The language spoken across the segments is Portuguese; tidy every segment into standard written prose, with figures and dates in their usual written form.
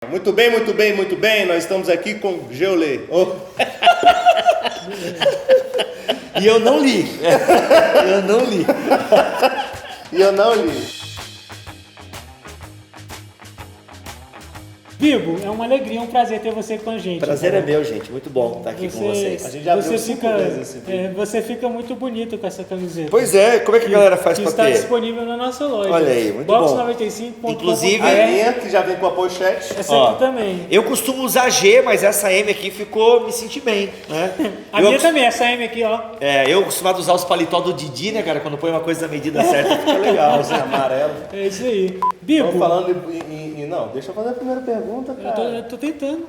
Muito bem, muito bem, muito bem. Nós estamos aqui com Geolê. Oh. E eu não li. Eu não li. E eu não li. Bibo, é uma alegria, um prazer ter você com a gente. Prazer é meu, gente. Muito bom estar aqui com vocês. A gente já viu 5 vezes esse vídeo. Você fica muito bonito com essa camiseta. Pois é, como é que a galera faz pra está ter? disponível na nossa loja. Olha aí, muito bom. Box95.com. Inclusive, A minha, que já vem com a pochete. Essa aqui também. Eu costumo usar G, mas essa M aqui me senti bem, né? A minha também, essa M aqui, ó. Eu acostumado usar os paletó do Didi, né, cara? Quando põe uma coisa na medida certa, fica legal. Esse amarelo. É isso aí. Bibo. Estamos falando não, deixa eu fazer a primeira pergunta, cara. Eu tô tentando.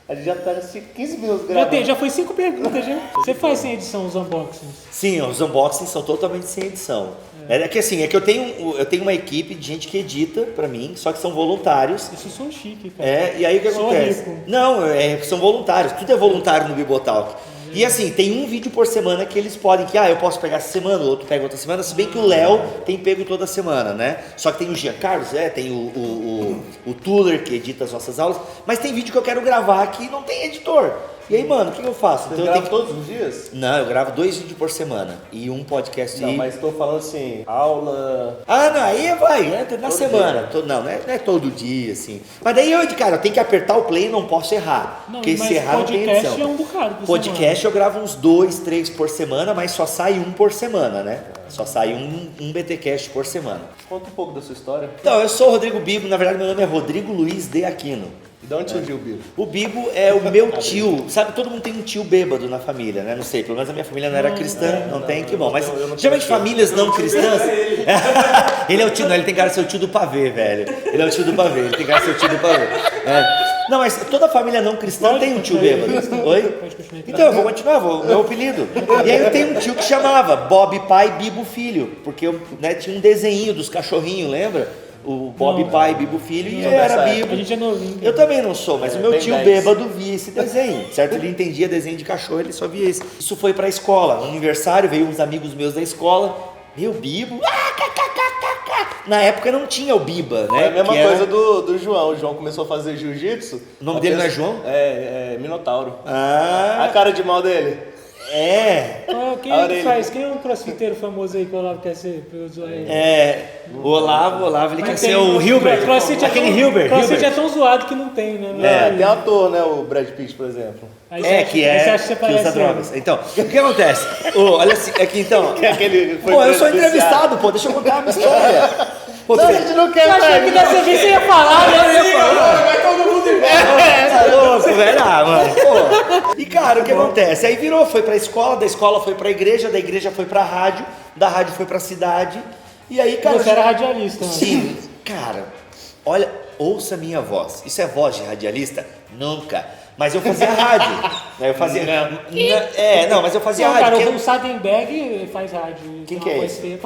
A gente já tá 15 minutos gravando. Já foi 5 perguntas, já. Você faz sem edição os unboxings? Sim, os unboxings são totalmente sem edição. É que assim, eu tenho uma equipe de gente que edita pra mim, só que são voluntários. Isso são chique, cara. E aí o que Sou acontece? rico. Não, são voluntários, tudo é voluntário no Bibotalk. E assim, tem um vídeo por semana que eles podem, eu posso pegar essa semana, o outro pega outra semana, se bem que o Léo tem pego toda semana, né? Só que tem o Jean Carlos, tem o Tuller que edita as nossas aulas, mas tem vídeo que eu quero gravar que não tem editor. E aí, mano, o que eu faço? Você grava todos os dias? Não, eu gravo 2 vídeos por semana e um podcast. Não, mas estou falando assim, aula... Não, aí vai, na semana. Não é todo dia, assim. Mas daí eu tenho que apertar o play e não posso errar. Porque se errar não tem edição. Podcast é um bocado por podcast semana. eu gravo uns 2, 3 por semana, mas só sai um por semana, né? Só sai um BTcast por semana. Conta um pouco da sua história. Então, eu sou o Rodrigo Bibo, na verdade meu nome é Rodrigo Luiz de Aquino. E de onde surgiu o Bibo? O Bibo é o meu tio, sabe, todo mundo tem um tio bêbado na família, né? Não sei, pelo menos a minha família não era cristã, não tem, que bom. Mas geralmente famílias não cristãs. Ele é o tio, não, ele tem cara de ser o tio do pavê, velho. Ele é o tio do pavê, ele tem cara de ser o tio do pavê. Não, mas toda família não cristã tem um tio bêbado. Oi? Então, eu vou continuar, meu apelido. E aí eu tenho um tio que chamava Bob Pai, Bibo Filho, porque eu tinha um desenho dos cachorrinhos, lembra? O Bob Pai, Bibo Filho, e eu era Bibo. A gente é novinho. Eu também não sou, mas o meu tio 10. bêbado via esse desenho, certo? Ele entendia desenho de cachorro, ele só via esse. Isso foi pra escola, no aniversário, veio uns amigos meus da escola, meu Bibo, na época não tinha o Biba, né? É a mesma coisa do João. O João começou a fazer jiu-jitsu. O nome dele não é João? É Minotauro. Ah, A cara de mal dele. Quem é que faz? Quem é um crossfiteiro famoso aí que o Olavo quer ser? O Olavo, ele quer Mas ser tem o Hilbert, CrossFit aquele Crossfit Hilbert. é tão zoado que não tem, né? Tem um ator, né? O Brad Pitt, por exemplo. Aí você acha que você que parece usa ele. drogas. Então, o que acontece? Olha assim, aqui então. Que é aquele foi Eu sou beneficiado. entrevistado, deixa eu contar uma história. Não, a gente não quer Eu achei que dessa vez você ia falar, né? Vai todo mundo embora. Tá louco, velho? Mano. Pô. E cara, o que acontece? Aí foi pra escola, da escola foi pra igreja, da igreja foi pra rádio, da rádio foi pra cidade. E aí, cara. Você era radialista, né? Sim, cara, olha, ouça a minha voz. Isso é voz de radialista? Nunca. Mas eu fazia rádio. Né? Eu fazia. Mas eu fazia Não, rádio. cara, o Sadenberg faz rádio. Quem tem que uma é voz esse? feia.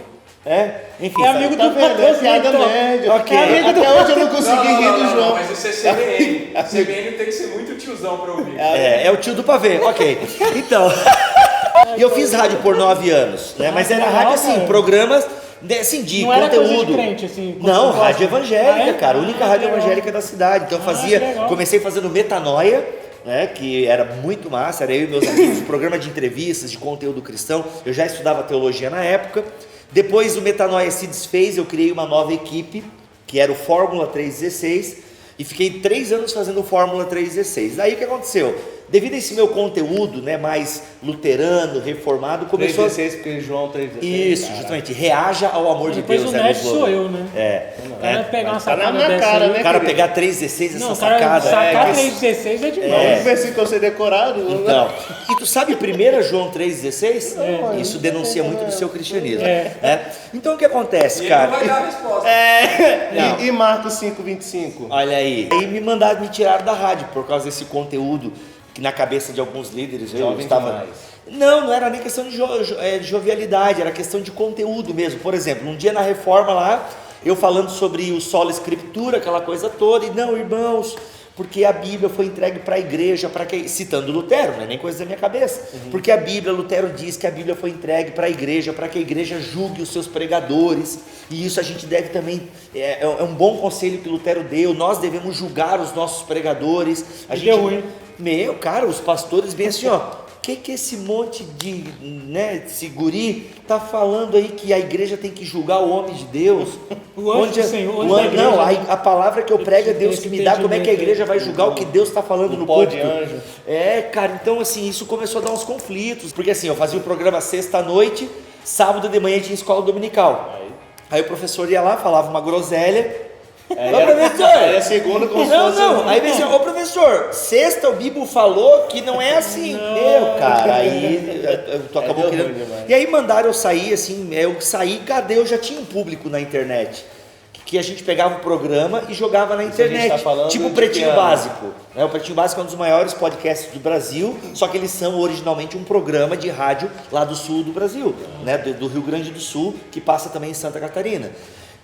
Enfim. É amigo Tá do vendo? É patrocinador. piada Então. média. Ok. Até hoje eu não consegui rir do João. Mas isso é CBN. CBN tem que ser muito tiozão pra ouvir. É o tio do pavê, ok. Então. E eu fiz rádio por 9 anos, né? Mas era rádio assim, cara. programas assim, de Não era coisa de conteúdo. crente, assim, Não, como rádio gosta. evangélica, cara. A única rádio legal. evangélica da cidade. Então eu que legal. comecei fazendo Metanoia, né, que era muito massa, era eu e meus amigos, programa de entrevistas, de conteúdo cristão. Eu já estudava teologia na época. Depois o Metanoia se desfez, eu criei uma nova equipe, que era o Fórmula 316, e fiquei 3 anos fazendo o Fórmula 316. Aí o que aconteceu? Devido a esse meu conteúdo, né, mais luterano, reformado, começou 316, porque João 316. Isso, justamente, reaja ao amor Depois de Deus. o Neto sou eu, né? O cara pegar uma Tá sacada na minha dessa cara, aí. né? O cara pegar 316, essa Não, o cara sacada. sacar que- 316 é demais. O único versículo que eu sei decorado. Então, e tu sabe 1 João 3,16? Não, Isso denuncia muito do seu cristianismo. É. né? Então o que acontece, E ele não cara? vai dar a resposta. Não. E Marcos 5:25? Olha aí. Aí me tiraram da rádio por causa desse conteúdo que na cabeça de alguns líderes eu Jovem estava. demais. Não era nem questão de jovialidade, era questão de conteúdo mesmo. Por exemplo, um dia na reforma lá, eu falando sobre o solo escritura, aquela coisa toda, e não, irmãos, porque a Bíblia foi entregue para a igreja, citando Lutero, não é nem coisa da minha cabeça, porque a Bíblia, Lutero diz que a Bíblia foi entregue para a igreja, para que a igreja julgue os seus pregadores, e isso a gente deve também, é um bom conselho que Lutero deu, nós devemos julgar os nossos pregadores. Deu ruim. Meu, cara, os pastores bem assim, ó, que esse monte de, esse guri tá falando aí que a igreja tem que julgar o homem de Deus? O anjo do Senhor, o anjo da igreja, não, a palavra que eu prego é Deus que me dá, como é que a igreja vai julgar o que Deus está falando no pó de púlpito? anjo. Cara, então assim, isso começou a dar uns conflitos, porque assim, eu fazia o programa sexta-noite, sábado de manhã tinha escola dominical. Aí o professor ia lá, falava uma groselha. Aí a segunda como se fosse... Não, aí vem assim, ô professor, sexta o Bibo falou que não é assim. Cara, aí tu acabou querendo... E aí mandaram eu sair, assim, eu saí, cadê? Eu já tinha um público na internet, que a gente pegava o programa e jogava na internet, tipo o Pretinho Básico. O Pretinho Básico é um dos maiores podcasts do Brasil, só que eles são originalmente um programa de rádio lá do sul do Brasil, do Rio Grande do Sul, que passa também em Santa Catarina.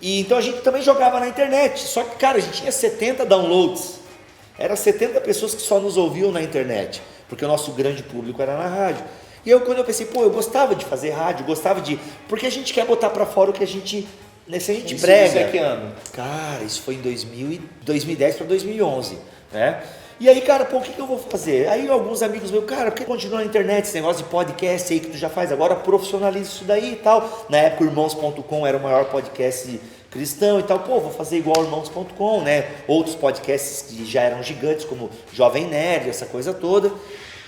E então a gente também jogava na internet, só que, cara, a gente tinha 70 downloads, era 70 pessoas que só nos ouviam na internet, porque o nosso grande público era na rádio. E eu, quando eu pensei, eu gostava de fazer rádio, porque a gente quer botar pra fora o que a gente, se a gente prega. Isso é que ano? Cara, isso foi em 2010 para 2011, né? E aí, cara, o que eu vou fazer? Aí alguns amigos meus, cara, por que continua na internet esse negócio de podcast aí que tu já faz agora, profissionaliza isso daí e tal. Na época o Irmãos.com era o maior podcast cristão e tal, vou fazer igual Irmãos.com, Outros podcasts que já eram gigantes, como Jovem Nerd, essa coisa toda,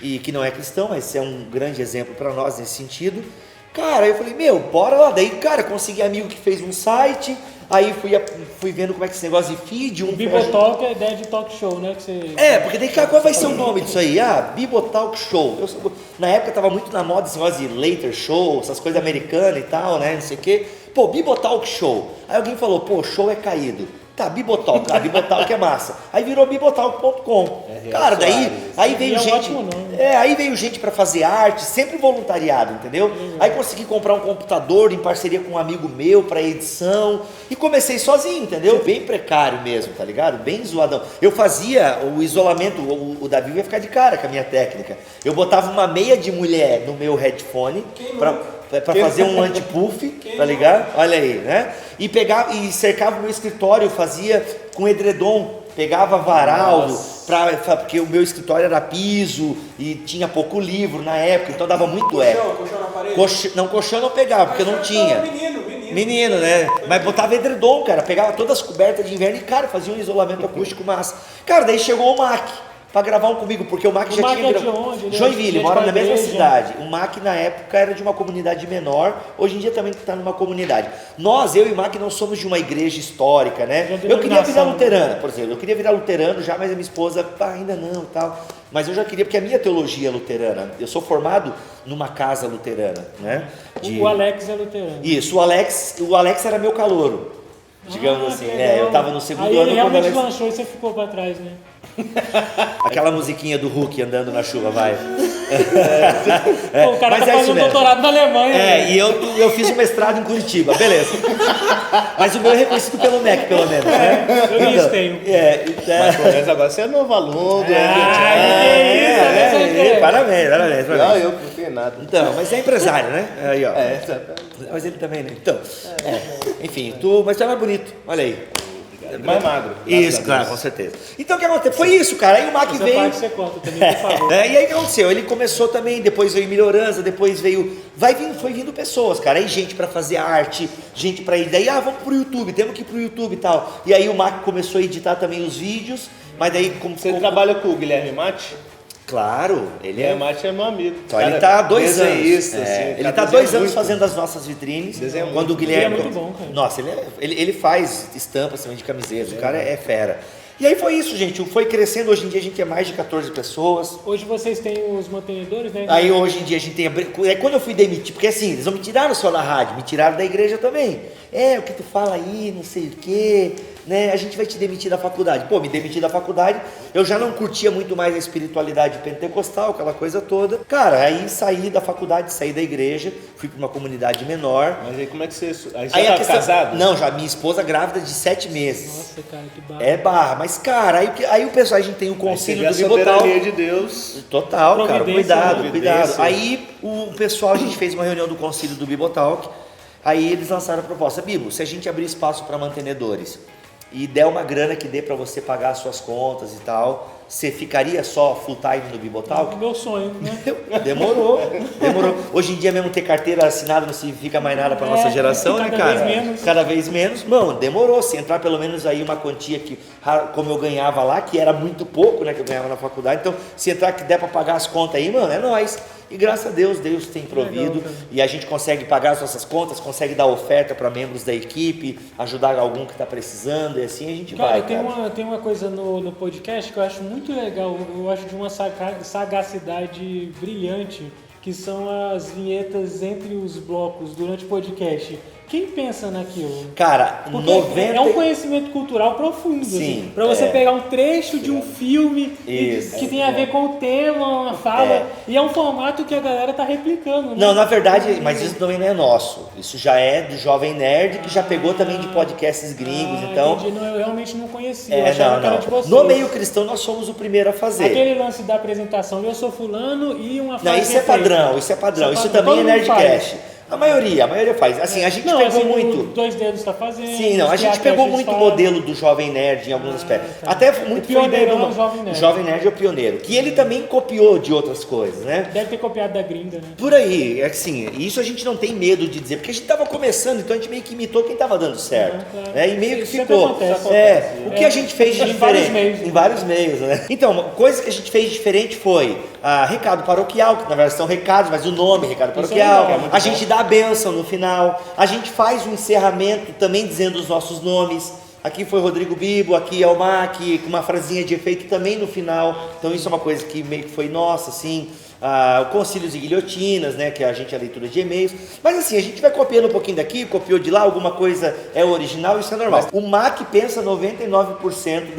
e que não é cristão, mas é um grande exemplo para nós nesse sentido. Cara, eu falei, bora lá. Daí, cara, consegui amigo que fez um site, aí fui vendo como é que esse negócio de feed... Bibotalk é a ideia de talk show, né? Que você... porque daí, cara, qual vai ser o nome disso aí? Bibotalk Show. Na época tava muito na moda esse negócio de later show, essas coisas americanas e tal, não sei o quê. Bibotalk Show. Aí alguém falou, show é caído. Tá, Bibotalk, Bibotalk é massa. Aí virou bibotalk.com. Cara, daí aí veio gente. Aí veio gente para fazer arte, sempre voluntariado, entendeu? Aí consegui comprar um computador em parceria com um amigo meu para edição e comecei sozinho, entendeu? Bem precário mesmo, tá ligado? Bem zoadão. Eu fazia o isolamento, o Davi ia ficar de cara com a minha técnica. Eu botava uma meia de mulher no meu headphone para fazer um anti-puff, tá ligado? Olha aí, E pegava e cercava o meu escritório, fazia com edredom, pegava varal, porque o meu escritório era piso e tinha pouco livro na época, então dava muito eco. Colchão na parede? Colchão não pegava, porque não tinha. Menino, Mas botava edredom, cara, pegava todas as cobertas de inverno e, cara, fazia um isolamento acústico massa. Cara, daí chegou o Mac para gravar um comigo, porque o Mac já tinha... É de onde? Joinville, mora na mesma cidade. O Mac na época era de uma comunidade menor, hoje em dia também está numa comunidade. Eu e o Mac não somos de uma igreja histórica, Eu queria virar luterana, por exemplo, eu queria virar luterano já, mas a minha esposa, ainda não e tal. Mas eu já queria, porque a minha teologia é luterana. Eu sou formado numa casa luterana, O Alex é luterano. Isso, o Alex era meu calouro, digamos assim. Eu estava no segundo ano. Aí ele realmente lanchou e você ficou para trás, Aquela musiquinha do Hulk andando na chuva, vai. O cara tá fazendo doutorado na Alemanha. E eu fiz um mestrado em Curitiba, beleza. Mas o meu é reconhecido pelo MEC, pelo menos, Eu tenho. Mas pelo menos agora você é novo aluno. Parabéns. Não, eu não tenho nada. Então, mas é empresário, Aí, ó. Mas ele também, Então, enfim, mas tu é mais bonito, olha aí. Mais magro. Isso, claro, com certeza. Então o que aconteceu? Foi isso, cara. Aí o Mac veio. Parte você conta também, por favor. E aí o que aconteceu? Ele começou também, depois veio melhorança, depois veio. Foi vindo pessoas, cara. Aí gente pra fazer arte, gente pra ir. Daí, vamos pro YouTube, temos que ir pro YouTube e tal. E aí o Mac começou a editar também os vídeos, mas daí como. Você trabalha com o Guilherme Mate? Claro, ele é. Mate é meu amigo. Então, ele está há 2 anos. Ele está há 2 anos fazendo as nossas vitrines. Quando o Guilherme. Ele é muito bom, cara. Nossa, ele faz estampas também de camisetas. O cara é fera. E aí foi isso, gente. Foi crescendo. Hoje em dia a gente é mais de 14 pessoas. Hoje vocês têm os mantenedores, Aí hoje em dia a gente tem. Quando eu fui demitido, porque assim, eles não me tiraram só da rádio, me tiraram da igreja também. O que tu fala aí, não sei o quê. né, a gente vai te demitir da faculdade. Pô, me demiti da faculdade, eu já não curtia muito mais a espiritualidade pentecostal, aquela coisa toda. Cara, aí saí da faculdade, saí da igreja, fui para uma comunidade menor. Mas aí como é que você... Aí você Aí já a tá questão... casado? Não, já minha esposa grávida de 7 meses. Nossa, cara, que barra. É barra, mas cara, aí o pessoal, a gente tem o Aí você concílio vê a do Bibotalk. soberania de Deus. Total, cara, Providência, cuidado, né? cuidado. Providência. Aí o pessoal, a gente fez uma reunião do concílio do Bibotalk, aí eles lançaram a proposta: Bibo, se a gente abrir espaço para mantenedores e der uma grana que dê para você pagar as suas contas e tal, você ficaria só full time no Bibotalk? Meu sonho, né? Demorou. Hoje em dia mesmo ter carteira assinada não significa mais nada para nossa geração, né, cada cara? vez menos. Cada vez menos. Mano, demorou. Se entrar pelo menos aí uma quantia que, como eu ganhava lá, que era muito pouco, né, que eu ganhava na faculdade. Então, se entrar que der para pagar as contas aí, mano, é nóis. E graças a Deus, Deus tem provido. Legal, E a gente consegue pagar as nossas contas, consegue dar oferta para membros da equipe, ajudar algum que está precisando, e assim a gente Cara, vai, tem cara. tem uma coisa no podcast que eu acho muito legal, eu acho de uma sagacidade brilhante, que são as vinhetas entre os blocos durante o podcast. Quem pensa naquilo? Cara, Porque 90... é um conhecimento cultural profundo, Sim, assim, pra você é. pegar um trecho de um filme Isso. que tem a ver com o tema, uma fala, e é um formato que a galera tá replicando, né? Não, na verdade, mas isso também não é nosso. Isso já é do Jovem Nerd, que já pegou também de podcasts gringos, então... Entendi. Não, eu realmente não conhecia, eu É, achava que era de vocês. No meio cristão nós somos o primeiro a fazer. Aquele lance da apresentação, eu sou fulano e uma frase Não, isso é padrão, isso é padrão. Isso também é Todo mundo Nerdcast. faz. A maioria faz. Assim, a gente Não, pegou assim, muito... o Dois Dedos tá fazendo. Sim, não, a gente pegou muito o modelo do Jovem Nerd em alguns aspectos. tá. Até muito O foi ideia pioneiro do é o Jovem Nerd. O Jovem Nerd é o pioneiro. Que ele também copiou de outras coisas, né? Deve ter copiado da gringa, né? Por aí, é assim, isso a gente não tem medo de dizer, porque a gente estava começando, então a gente meio que imitou quem estava dando certo, Claro. né? E meio que Isso sempre ficou. acontece. O que a gente fez de Em vários diferente, meios, né? em vários meios, né? Então, uma coisa que a gente fez diferente foi recado paroquial, que na verdade são recados, mas o nome recado Isso é paroquial. legal, é muito A gente dá a bênção no final, a gente faz o encerramento também dizendo os nossos nomes. Aqui foi Rodrigo Bibo, aqui é o Mac, com uma frasinha de efeito também no final. Então isso é uma coisa que meio que foi nossa, assim. O Concílios e Guilhotinas, né, que a gente é a leitura de e-mails. Mas assim, a gente vai copiando um pouquinho daqui, copiou de lá, alguma coisa é original, isso é normal. O Mac pensa 99%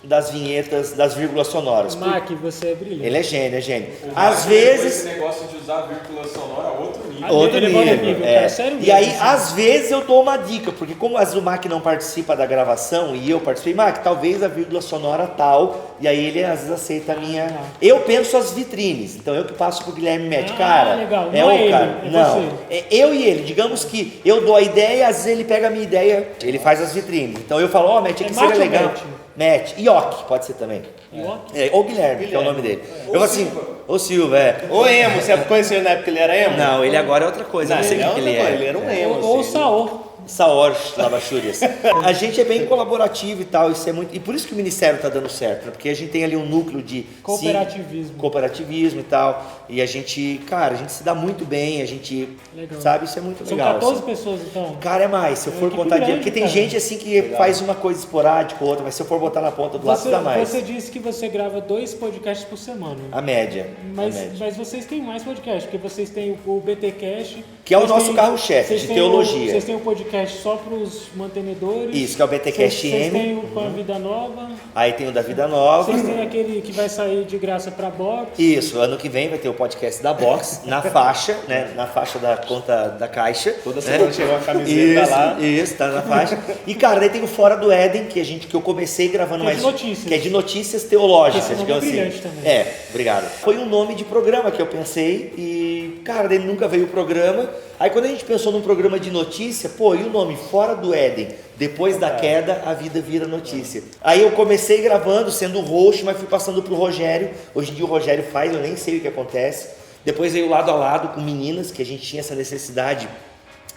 das vinhetas, das vírgulas sonoras. Mac, você é brilhante. Ele é gênio, é gênio. Mas Às depois vezes... Esse negócio de usar vírgula sonora é outro nível. Outro Ele levou no nível, cara, é. sério E mesmo, aí, assim. às vezes eu dou uma dica, porque como o Mac não participa da gravação e eu participei, Mac, talvez a vírgula sonora tal, e aí ele às vezes aceita a minha... Eu penso as vitrines, então eu que passo pro Guilherme Met, cara, legal. é Não o é ele, cara, é não, você. é eu e ele, digamos que eu dou a ideia, às vezes ele pega a minha ideia, ele faz as vitrines, então eu falo, Matt, aqui É seria Matt ou legal, Matt? Matt, Ioc, pode ser também. Ioc? Ou Guilherme, que é o nome dele. Eu falo assim, ô Silva, Ô emo, você conheceu na época que ele era emo? Não, ele agora é outra coisa, Não, não sei ele o que é ele outra é. coisa, ele era um emo. Ou assim. Saor. Saor Lavachúrias. A gente é bem colaborativo e tal, isso é muito. E por isso que o ministério está dando certo, né? Porque a gente tem ali um núcleo de Cooperativismo. cooperativismo e tal. E a gente, cara, a gente se dá muito bem, a gente, Legal. sabe, isso é muito São legal. 14 assim. pessoas, então. Cara, é mais, se eu for equipe contar grande, porque tem cara. gente assim que faz uma coisa esporádica ou outra, mas se eu for botar na ponta do lápis dá mais. Você disse que você grava 2 podcasts por semana. A média. Mas, a média. mas vocês têm mais podcasts, porque vocês têm o BTcast, Que é o vocês nosso têm- carro-chefe, vocês de têm teologia. Vocês têm um podcast só para os mantenedores. Isso, que é o BTcast Vocês M. têm o Com a Vida Nova. Aí tem o da Vida Nova. Vocês têm aquele que vai sair de graça para box. Isso, ano que vem vai ter o podcast da Box, na faixa, né? Na faixa da conta da Caixa. Toda né? semana chegou uma camiseta Isso, lá. isso, tá na faixa. E cara, daí tem o Fora do Éden, que eu comecei gravando Que é mais. de notícias. Que é de notícias teológicas, Esse nome digamos é assim. brilhante também. É, obrigado. Foi um nome de programa que eu pensei e, cara, daí nunca veio o programa. Aí quando a gente pensou num programa de notícia, pô, e o nome Fora do Éden? Depois da queda, a vida vira notícia. Aí eu comecei gravando, sendo host, mas fui passando pro Rogério. Hoje em dia o Rogério faz, eu nem sei o que acontece. Depois veio Lado a Lado com meninas, que a gente tinha essa necessidade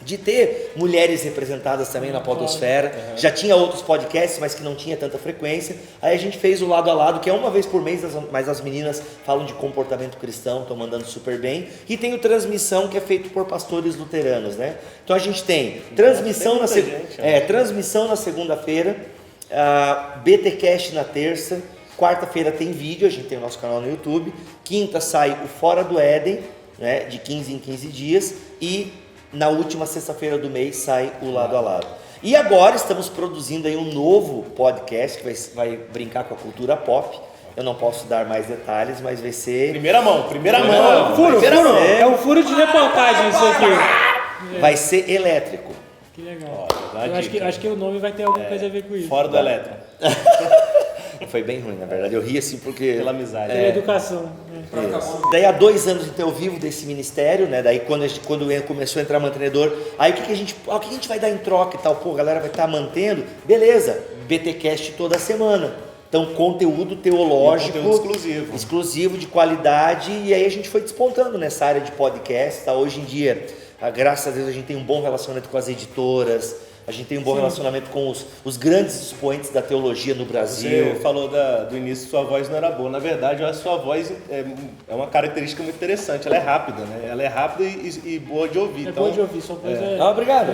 de ter mulheres representadas também na podosfera. Já tinha outros podcasts, mas que não tinha tanta frequência. Aí a gente fez o Lado a Lado, que é uma vez por mês, mas as meninas falam de comportamento cristão, estão mandando super bem. E tem o Transmissão, que é feito por pastores luteranos, né? Então a gente tem transmissão, transmissão na segunda-feira, BTcast na terça, quarta-feira tem vídeo, a gente tem o nosso canal no YouTube, quinta sai o Fora do Éden, né, de 15 em 15 dias, e na última sexta-feira do mês sai o Lado a Lado. E agora estamos produzindo aí um novo podcast que vai brincar com a cultura pop. Eu não posso dar mais detalhes, mas vai ser... Primeira mão. Furo. É um furo de reportagem isso aqui. Vai ser elétrico. Que legal. Dá a Eu dica. acho que o nome vai ter alguma coisa a ver com isso. Fora do elétrico. Foi bem ruim, na verdade. Eu ri assim porque... Pela amizade. Pela educação. Daí há 2 anos então eu vivo desse ministério, né? Daí quando começou a entrar mantenedor, aí o que a gente vai dar em troca e tal? Pô, a galera vai estar mantendo, beleza, BTcast toda semana. Então conteúdo teológico, Conteúdo exclusivo de qualidade, e aí a gente foi despontando nessa área de podcast, tá? Hoje em dia, graças a Deus, a gente tem um bom relacionamento com as editoras. A gente tem um bom relacionamento com os grandes expoentes da teologia no Brasil. Você falou do início, sua voz não era boa. Na verdade, a sua voz é uma característica muito interessante. Ela é rápida, né? Ela é rápida e boa de ouvir. É então, boa de ouvir, sua voz é... Obrigado.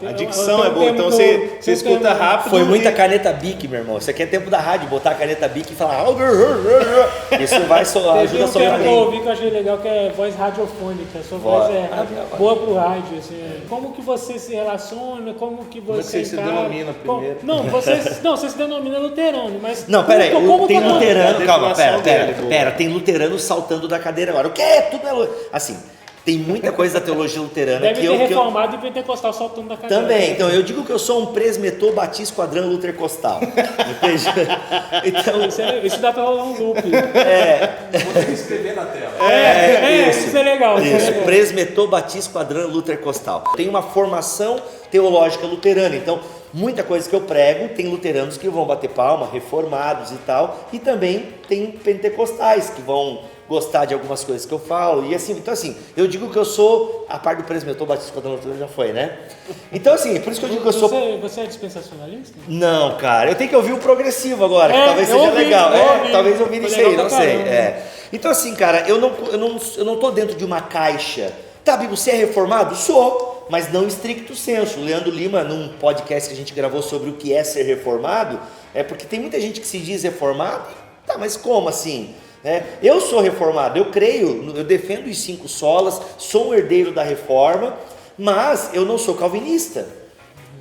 A dicção é boa, então você escuta rápido. Foi muita caneta Bic, meu irmão. Isso aqui é tempo da rádio, botar a caneta Bic e falar... Isso vai ajuda a Teve um tempo que eu bem. ouvi que eu achei legal, que é voz radiofônica. Sua voz é boa pro rádio. Assim, como que você se relaciona, como que você se encara... denomina primeiro? Você se denomina luterano, mas... Não, peraí, tem a luterano... Calma, definição dele, pera. Tem luterano saltando da cadeira agora. O quê? Tudo é... Assim, tem muita coisa da teologia luterana Deve que ter eu... reformado e pentecostal saltando da cadeira. Também, então eu digo que eu sou um presmetor batista quadrão lutercostal. Entende? Então, Isso dá pra rolar um loop. Vou ter que escrever na tela. Isso é legal. Isso, presmetor batista quadrão lutercostal. Tem uma formação teológica luterana, então muita coisa que eu prego, tem luteranos que vão bater palma, reformados e tal, e também tem pentecostais que vão gostar de algumas coisas que eu falo, e assim, então assim, eu digo que eu sou, a parte do presmetor batista quadrão luterano já foi, né? Então assim, por isso que eu digo que eu sou... Você é dispensacionalista? Não, cara, eu tenho que ouvir o progressivo agora, que talvez eu seja ouvi, legal. eu ouvi. Talvez eu ouvir Foi isso aí, legal não pra sei. caramba. Então assim, cara, eu não tô dentro de uma caixa. Tá, Bibo, você é reformado? Sou, mas não em stricto senso. O Leandro Lima, num podcast que a gente gravou sobre o que é ser reformado, é porque tem muita gente que se diz reformado, tá, mas como assim? Eu sou reformado, eu creio, eu defendo os 5 solas, sou um herdeiro da reforma, mas eu não sou calvinista.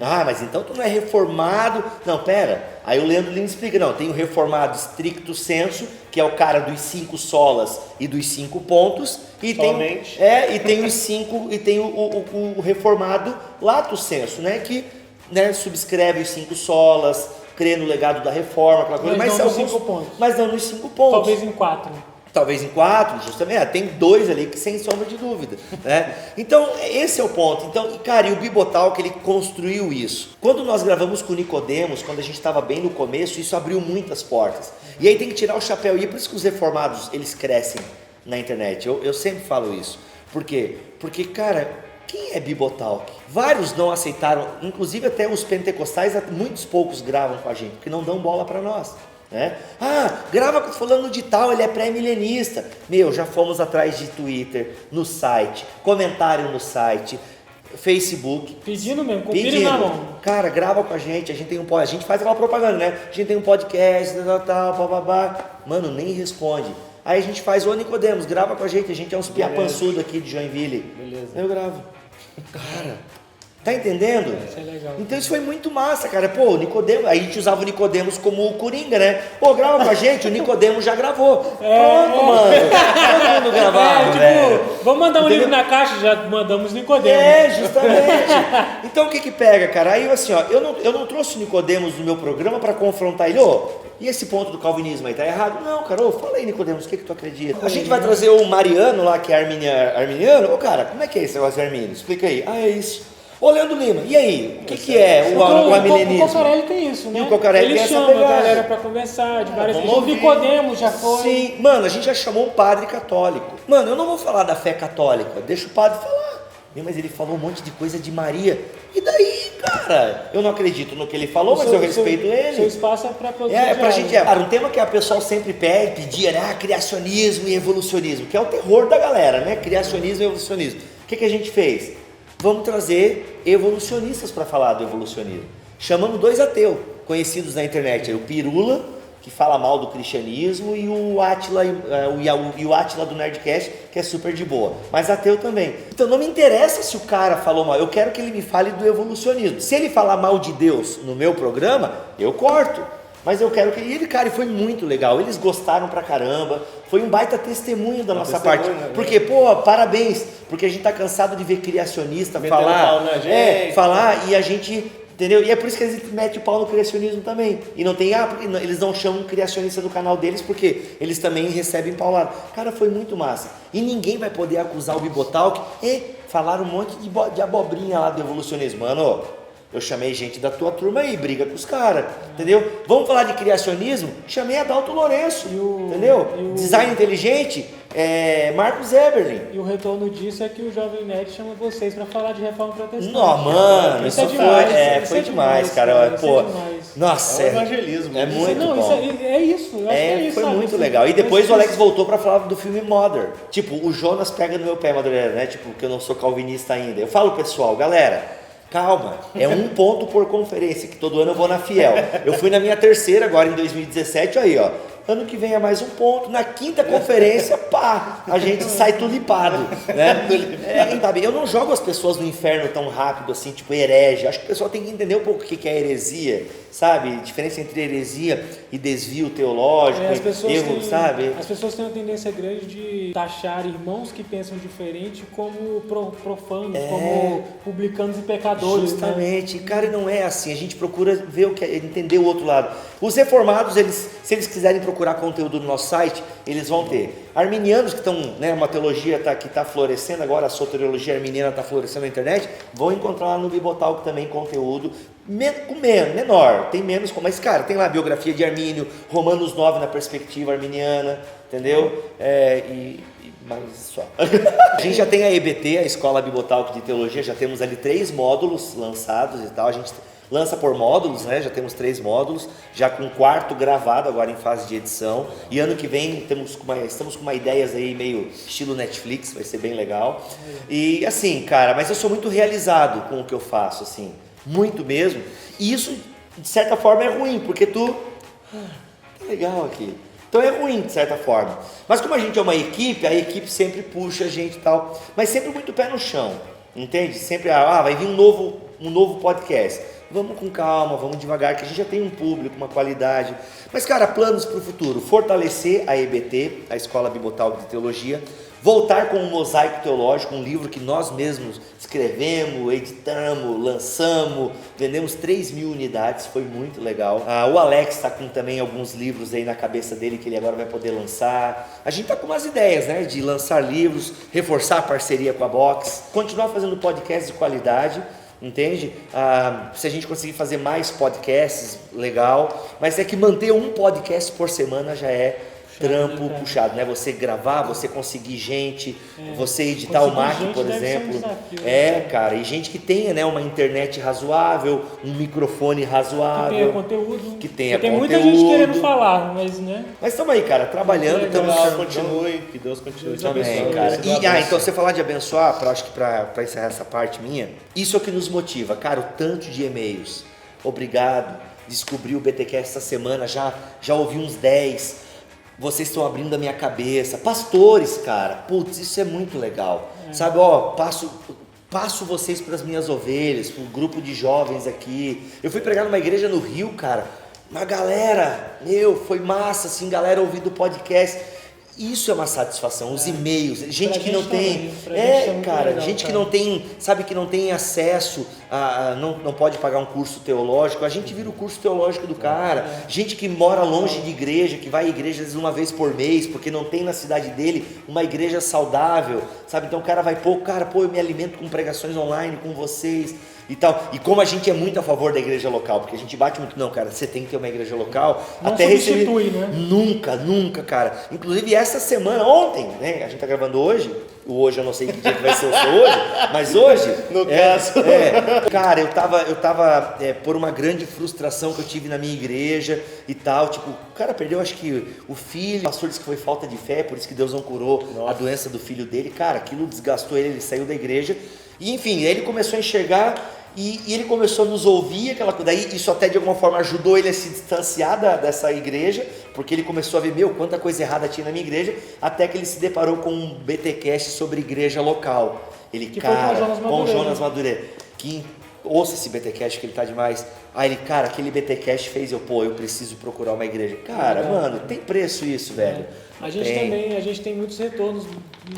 Ah, mas então tu não é reformado. Não, pera. Aí o Leandro Lima explica, não, tem o reformado stricto sensu, que é o cara dos 5 solas e dos 5 pontos, e Somente. tem os 5, e tem o reformado lato sensu, né, que, né, subscreve os 5 solas, crê no legado da reforma, aquela coisa, Mas não nos 5 pontos. Mas não nos 5 pontos. Talvez em 4. Talvez em 4, justamente, tem 2 ali que sem sombra de dúvida, né? Então, esse é o ponto. Então, cara, e o Bibotalk, ele construiu isso. Quando nós gravamos com o Nicodemos, quando a gente estava bem no começo, isso abriu muitas portas. E aí tem que tirar o chapéu, e é por isso que os reformados, eles crescem na internet. Eu sempre falo isso. Por quê? Porque, cara, quem é Bibotalk? Vários não aceitaram, inclusive até os pentecostais, muitos poucos gravam com a gente, porque não dão bola para nós. Né? Ah, grava com fulano de tal, ele é pré-milenista. Já fomos atrás de Twitter, no site, comentário no site, Facebook. Pedindo mesmo, com o pires na mão. Cara, grava com a gente tem a gente faz aquela propaganda, né? A gente tem um podcast, tal, bababá. Mano, nem responde. Aí a gente faz, ô Nicodemos, grava com a gente é uns piapançudo aqui de Joinville. Beleza. Eu gravo. Cara, tá entendendo? Isso é legal. Então isso foi muito massa, cara. Pô, o Nicodemos, aí a gente usava o Nicodemos como o Coringa, né? Pô, grava com a gente, o Nicodemos já gravou. Pronto, mano. Todo mundo gravava, velho. Vamos mandar um livro na caixa, já mandamos Nicodemos. Justamente. Então o que pega, cara? Aí assim, ó, eu não trouxe o Nicodemos no meu programa pra confrontar ele. E esse ponto do calvinismo aí, tá errado? Não, cara, fala aí, Nicodemos, o que tu acredita? A gente vai trazer o Mariano lá, que é arminiano. Cara, como é que é esse negócio de armínio? Explica aí. É isso. Ô, Leandro Lima, e aí? O que é o amilenismo? O Cocarelli tem isso, né? E o Cocarelli ele tem essa chama a pegada. galera pra conversar de várias vamos coisas. O ouvir. Nicodemos já foi. Sim, mano, a gente já chamou um padre católico. Mano, eu não vou falar da fé católica, deixa o padre falar. Mas ele falou um monte de coisa de Maria. E daí, cara? Eu não acredito no que ele falou, mas eu respeito ele. Seu espaço é pra produzir. É, pra gente. Cara, um tema que a pessoa sempre pedia, né? Criacionismo e evolucionismo, que é o terror da galera, né? Criacionismo e evolucionismo. O que a gente fez? Vamos trazer evolucionistas para falar do evolucionismo. Chamamos 2 ateus conhecidos na internet, o Pirula que fala mal do cristianismo, e o Átila do Nerdcast, que é super de boa, mas ateu também. Então não me interessa se o cara falou mal, eu quero que ele me fale do evolucionismo. Se ele falar mal de Deus no meu programa, eu corto. Mas eu quero que ele, cara, e foi muito legal. Eles gostaram pra caramba. Foi um baita testemunho da nossa parte. Né? Porque, pô, parabéns. Porque a gente tá cansado de ver criacionista metendo pau na gente. Falar e a gente, entendeu? E é por isso que eles metem o pau no criacionismo também. E não tem, eles não chamam criacionista do canal deles porque eles também recebem paulada. Cara, foi muito massa. E ninguém vai poder acusar o Bibotalk e falar um monte de abobrinha lá do evolucionismo. Mano, eu chamei gente da tua turma aí, briga com os caras, entendeu? Vamos falar de criacionismo? Chamei Adalto Lourenço, entendeu? Design inteligente, Marcos Eberlin. E o retorno disso é que o Jovem Nerd chama vocês pra falar de reforma protestante. Não, mano, isso foi demais, cara. Pô, nossa, é um evangelismo. É muito bom. É isso. Eu acho que é isso, foi sabe? muito legal. E depois o Alex voltou pra falar do filme Mother. Tipo, o Jonas pega no meu pé, Madureira, né? Tipo, que eu não sou calvinista ainda. Eu falo, pessoal, galera, calma, é um ponto por conferência, que todo ano eu vou na Fiel. Eu fui na minha terceira agora em 2017, aí ó, ano que vem é mais um ponto, na quinta conferência, pá, a gente sai tulipado, né? Sabe, eu não jogo as pessoas no inferno tão rápido assim, tipo herege. Acho que o pessoal tem que entender um pouco o que é heresia, sabe? Diferença entre heresia e desvio teológico, erro, sabe? As pessoas têm uma tendência grande de taxar irmãos que pensam diferente como profanos, como publicanos e pecadores. Justamente, né? Cara, não é assim. A gente procura ver entender o outro lado. Os reformados, se eles quiserem procurar conteúdo no nosso site, eles vão ter. Arminianos que estão, né, uma teologia que está florescendo agora, a soteriologia arminiana está florescendo na internet, vão encontrar lá no Bibotalk também conteúdo menor, tem menos, mas cara, tem lá a biografia de Armínio, Romanos 9 na perspectiva arminiana, entendeu? Mas só. A gente já tem a EBT, a Escola Bibotalk de Teologia, já temos ali 3 módulos lançados e tal, a gente lança por módulos, né? Já temos 3 módulos, já com o 4º gravado agora em fase de edição, e ano que vem estamos com uma ideias aí meio estilo Netflix, vai ser bem legal. E assim, cara, mas eu sou muito realizado com o que eu faço, assim, muito mesmo, e isso de certa forma é ruim, porque tá legal aqui. Então é ruim, de certa forma. Mas como a gente é uma equipe, a equipe sempre puxa a gente e tal. Mas sempre muito pé no chão, entende? Sempre, vai vir um novo podcast. Vamos com calma, vamos devagar, que a gente já tem um público, uma qualidade. Mas, cara, planos para o futuro. Fortalecer a EBT, a Escola Bibotalk de Teologia. Voltar com um mosaico teológico, um livro que nós mesmos escrevemos, editamos, lançamos, vendemos 3.000 unidades, foi muito legal. O Alex está com também alguns livros aí na cabeça dele que ele agora vai poder lançar. A gente está com umas ideias, né, de lançar livros, reforçar a parceria com a Box, continuar fazendo podcasts de qualidade, entende? Se a gente conseguir fazer mais podcasts, legal, mas é que manter um podcast por semana já é trampo puxado, né? Você gravar, você conseguir gente, você editar o Mac, por exemplo. Cara, e gente que tenha, né, uma internet razoável, um microfone razoável. Que tenha conteúdo. Tem muita gente querendo falar, mas, né? Mas estamos aí, cara, trabalhando. Que Deus continue te abençoando, cara. Então você falar de abençoar, acho que para encerrar essa parte minha, isso é o que nos motiva, cara, o tanto de e-mails. Obrigado, descobri o BTcast essa semana, já ouvi uns 10. Vocês estão abrindo a minha cabeça. Pastores, cara, putz, isso é muito legal. Sabe, passo vocês para as minhas ovelhas, para um grupo de jovens aqui. Eu fui pregar numa igreja no Rio, cara. Uma galera, foi massa, assim, galera ouvindo o podcast. Isso é uma satisfação, os e-mails, gente que não tem, gente que não tem, sabe, que não tem acesso, não pode pagar um curso teológico, a gente vira o curso teológico do cara, gente que mora longe de igreja, que vai à igreja às vezes uma vez por mês, porque não tem na cidade dele uma igreja saudável, sabe, então o cara vai, eu me alimento com pregações online com vocês, e tal, e como a gente é muito a favor da igreja local, porque a gente bate muito, não, cara, você tem que ter uma igreja local, não até substitui, receber, né? Nunca, cara, inclusive essa semana, ontem, né, a gente tá gravando hoje eu não sei que dia que vai ser o seu hoje, mas hoje, no caso, cara, eu tava por uma grande frustração que eu tive na minha igreja e tal, tipo, o cara perdeu, acho que o filho, o pastor disse que foi falta de fé, por isso que Deus não curou a doença do filho dele, cara, aquilo desgastou ele saiu da igreja, e enfim, ele começou a enxergar. E ele começou a nos ouvir, aquela coisa. Daí isso até de alguma forma ajudou ele a se distanciar dessa igreja, porque ele começou a ver, quanta coisa errada tinha na minha igreja, até que ele se deparou com um BTcast sobre igreja local. Ele, Que foi com o Jonas Madureira, que ouça esse BTcast que ele tá demais. Aí ele, cara, aquele BTcast fez eu preciso procurar uma igreja. Cara, mano, tem preço isso, velho. A gente tem muitos retornos,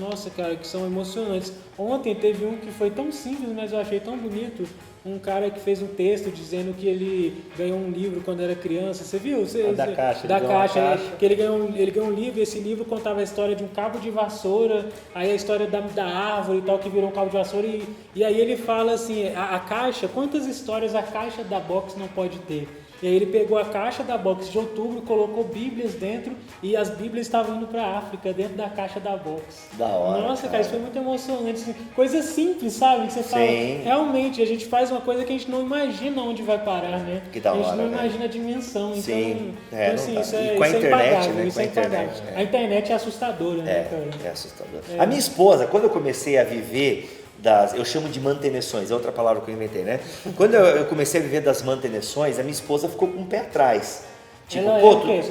nossa, cara, que são emocionantes. Ontem teve um que foi tão simples, mas eu achei tão bonito. Um cara que fez um texto dizendo que ele ganhou um livro quando era criança. Você viu? Da Caixa. Da Caixa, que ele ganhou um livro, e esse livro contava a história de um cabo de vassoura, aí a história da árvore e tal, que virou um cabo de vassoura. E aí ele fala assim, a Caixa, quantas histórias a Caixa da Box não pode ter? E aí ele pegou a caixa da Box de outubro, colocou bíblias dentro, e as bíblias estavam indo para a África, dentro da caixa da Box. Da hora. Nossa, cara, isso foi muito emocionante. Assim, coisa simples, sabe? Que você fala, realmente, a gente faz uma coisa que a gente não imagina onde vai parar, né? Que da hora, a gente não né? imagina a dimensão. Sim. Então assim, isso é, e com a isso internet, é impagável, né? isso Com a é impagável. internet, né? A internet é assustadora, né, cara? É assustador. A minha esposa, quando eu comecei a viver eu chamo de manteneções, é outra palavra que eu inventei, né? Quando eu comecei a viver das manteneções, a minha esposa ficou com o pé atrás. Tipo,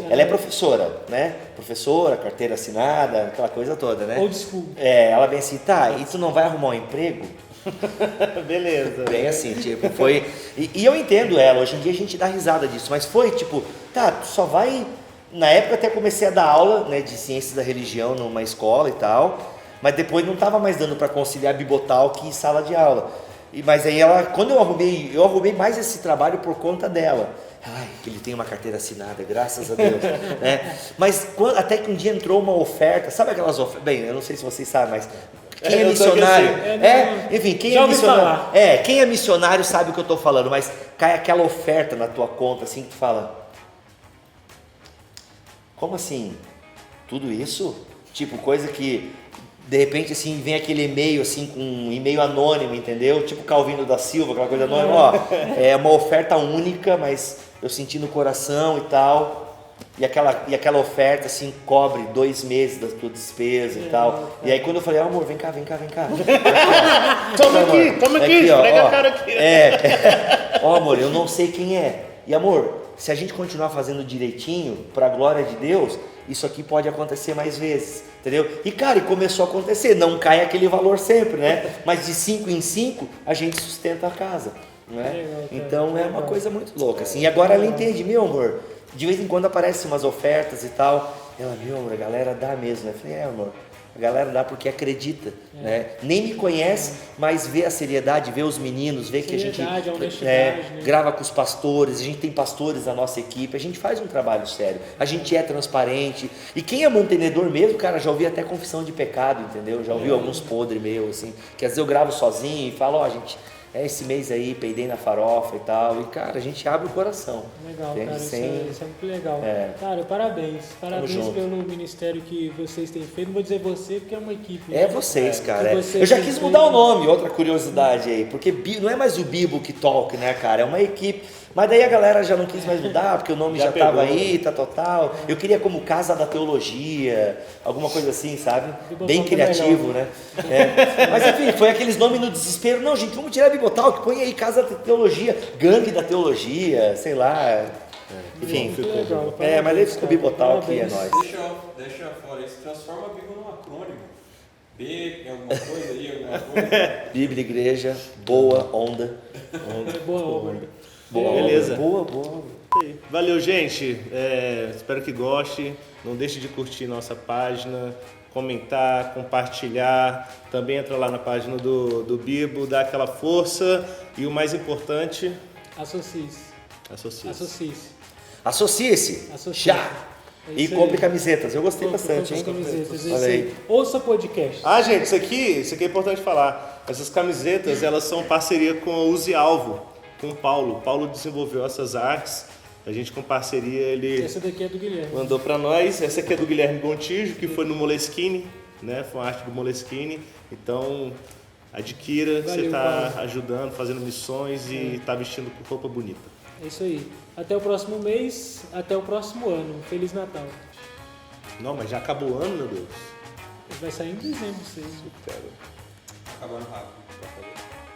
ela é professora, né? Professora, carteira assinada, aquela coisa toda, né? Old school. Ela vem assim, tá, e tu não vai arrumar um emprego? Beleza. Bem assim, tipo, foi... E eu entendo ela, hoje em dia a gente dá risada disso, mas foi tipo, tá, tu só vai... Na época até comecei a dar aula, né, de ciências da religião numa escola e tal, mas depois não estava mais dando para conciliar bibotalk e sala de aula. Mas aí quando eu arrumei mais esse trabalho por conta dela. Ai, que ele tem uma carteira assinada, graças a Deus. Né? Mas até que um dia entrou uma oferta, sabe aquelas ofertas? Bem, eu não sei se vocês sabem, mas quem é missionário? Enfim, quem é missionário? Quem é missionário sabe o que eu estou falando, mas cai aquela oferta na tua conta assim que tu fala. Como assim? Tudo isso? Tipo, coisa que de repente assim vem aquele e-mail assim com um e-mail anônimo, entendeu? Tipo Calvino da Silva, aquela coisa anônima, ó, é uma oferta única, mas eu senti no coração e tal, e aquela oferta assim cobre 2 meses da tua despesa e tal. E aí quando eu falei, amor, vem cá. Toma aqui, esfrega a cara aqui. Ó, amor, eu não sei quem é. E amor, se a gente continuar fazendo direitinho, para a glória de Deus, isso aqui pode acontecer mais vezes, entendeu? E cara, começou a acontecer, não cai aquele valor sempre, né? Mas de 5 em 5 a gente sustenta a casa, né? Então é uma coisa muito louca, assim. E agora ela entende, meu amor, de vez em quando aparecem umas ofertas e tal. Ela, meu amor, a galera dá mesmo, né? Eu falei, amor, a galera dá porque acredita, né? Nem me conhece, mas vê a seriedade, vê os meninos, vê que a gente grava com os pastores, a gente tem pastores na nossa equipe, a gente faz um trabalho sério, a gente é transparente. E quem é mantenedor mesmo, cara, já ouvi até confissão de pecado, entendeu? Já ouvi alguns podres meus, assim, que às vezes eu gravo sozinho e falo, ó, gente, esse mês aí, peidei na farofa e tal, e cara, a gente abre o coração. Legal, entende? cara, isso é muito legal. Cara, parabéns pelo ministério que vocês têm feito. Não vou dizer você, porque é uma equipe. É vocês, cara. Vocês eu já quis mudar o nome, outra curiosidade aí, porque não é mais o Bibo que Talk, né, cara, é uma equipe. Mas daí a galera já não quis mais mudar, porque o nome já estava aí, tá total. Eu queria como Casa da Teologia, alguma coisa assim, sabe? Bem criativo, né? Mas enfim, foi aqueles nomes no desespero. Não, gente, vamos tirar Bibotalk, põe aí Casa da Teologia, Gangue da Teologia, sei lá. Enfim, legal, mas aí ficou Bibotalk e é nóis. Deixa fora isso, transforma a Bíblia num acrônimo. B, alguma coisa aí, alguma coisa. Bíblia, igreja, boa onda. Boa obra. Beleza. Boa. Valeu, gente. Espero que goste. Não deixe de curtir nossa página, comentar, compartilhar. Também entra lá na página do Bibo, dá aquela força. E o mais importante... Associe-se. Já. E compre camisetas. Eu gostei bastante, hein? Camisetas. Aí. Ouça podcast. Gente, isso aqui é importante falar. Essas camisetas, elas são parceria com o Use Alvo. Com o Paulo. O Paulo desenvolveu essas artes, a gente com parceria, ele... Essa daqui é do Guilherme. Mandou pra nós. Essa aqui é do Guilherme Gontijo, que foi no Moleskine, né? Foi uma arte do Moleskine. Então, adquira, você tá ajudando, fazendo missões e tá vestindo com roupa bonita. É isso aí. Até o próximo mês, até o próximo ano. Feliz Natal. Não, mas já acabou o ano, meu Deus. Vai sair em dezembro, vocês. Acabando rápido.